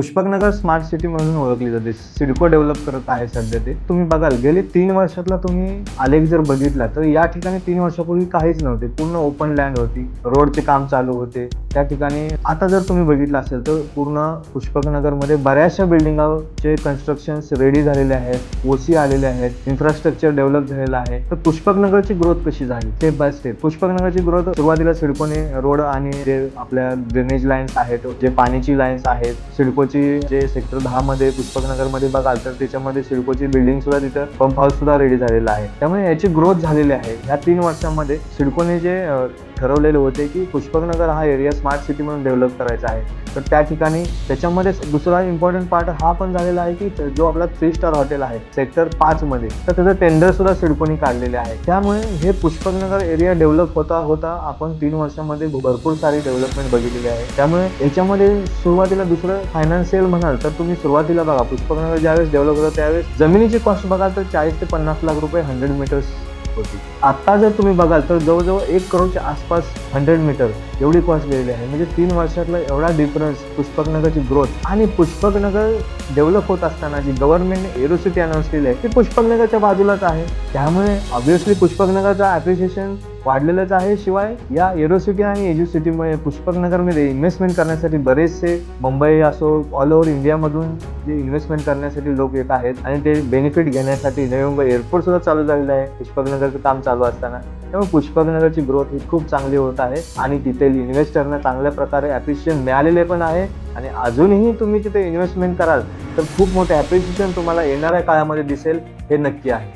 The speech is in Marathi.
पुष्पकनगर स्मार्ट सिटी म्हणून ओळखली जाते. सिडको डेव्हलप करत आहे सध्या ते. तुम्ही बघाल गेली 3 वर्षातला तुम्ही आलेख जर बघितला तर या ठिकाणी 3 वर्षापूर्वी काहीच नव्हते. पूर्ण ओपन लँड होती. रोडचे काम चालू होते. त्या ठिकाणी आता जर तुम्ही बघितलं असेल तर पूर्ण पुष्पकनगरमध्ये बऱ्याचशा बिल्डिंगाचे कन्स्ट्रक्शन्स रेडी झालेले आहेत. ओसी आलेले आहेत. इन्फ्रास्ट्रक्चर डेव्हलप झालेलं आहे. तर पुष्पकनगरची ग्रोथ कशी झाली स्टेप बाय स्टेप. पुष्पकनगरची ग्रोथ सुरुवातीला सिडकोने रोड आणि जे आपल्या ड्रेनेज लाईन्स आहेत, जे पाण्याची लाईन्स आहेत, सिडकोची जे सेक्टर 10 मध्ये पुष्पकनगरमध्ये बघाल तर त्याच्यामध्ये सिडकोची बिल्डिंग सुद्धा तिथं पंप हाऊस सुद्धा रेडी झालेला आहे. त्यामुळे याची ग्रोथ झालेली आहे. ह्या 3 वर्षांमध्ये सिडकोने जे ठरवलेले होते की पुष्पकनगर हा एरिया स्मार्ट सिटी म्हणून डेव्हलप करायचा आहे. तर त्या ठिकाणी त्याच्यामध्ये दुसरा इम्पॉर्टंट पार्ट हा पण झालेला आहे की जो आपला 3 स्टार हॉटेल आहे सेक्टर 5 मध्ये, तर त्याचं टेंडर सुद्धा सिडकोने काढलेले आहे. त्यामुळे हे पुष्पकनगर एरिया डेव्हलप होता आपण 3 वर्षांमध्ये भरपूर सारी डेव्हलपमेंट बघितलेली आहे. त्यामुळे याच्यामध्ये सुरुवातीला दुसरं फायनान्शियल म्हणाल तर तुम्ही सुरुवातीला बघा पुष्पकनगर ज्यावेळेस डेव्हलप होतं त्यावेळेस जमिनीची कॉस्ट बघाल तर 40 ते 50 लाख रुपये 100 मीटर्स होती. आता जर तुम्ही बघाल तर जवळजवळ 1 करोडच्या आसपास 100 मीटर एवढी कॉस्ट गेलेली आहे. म्हणजे 3 वर्षातला एवढा डिफरन्स पुष्पकनगरची ग्रोथ. आणि पुष्पकनगर डेव्हलप होत असताना जी गव्हर्नमेंटने एरोसिटी अनाऊन्स केली आहे ती पुष्पकनगरच्या बाजूलाच आहे. त्यामुळे ऑब्व्हियसली पुष्पकनगरचं ॲप्रिशिएशन वाढलेलंच आहे. शिवाय या एरोसिटी आणि एज्युसिटीमुळे पुष्पकनगरमध्ये इन्व्हेस्टमेंट करण्यासाठी बरेचसे मुंबई असो ऑल ओव्हर इंडियामधून जे इन्व्हेस्टमेंट करण्यासाठी लोक येत आहेत आणि ते बेनिफिट घेण्यासाठी नवी मुंबई एअरपोर्ट सुद्धा चालू झालेलं आहे पुष्पकनगरचं काम चालू असताना. त्यामुळे पुष्पकनगरची ग्रोथ ही खूप चांगली होत आहे आणि तिथे इन्व्हेस्टरना चांगल्या प्रकारे ॲप्रिशिएशन मिळालेले पण आहे. आणि अजूनही तुम्ही तिथे इन्व्हेस्टमेंट कराल तर खूप मोठे ॲप्रिशिएशन तुम्हाला येणाऱ्या काळामध्ये दिसेल हे नक्की आहे.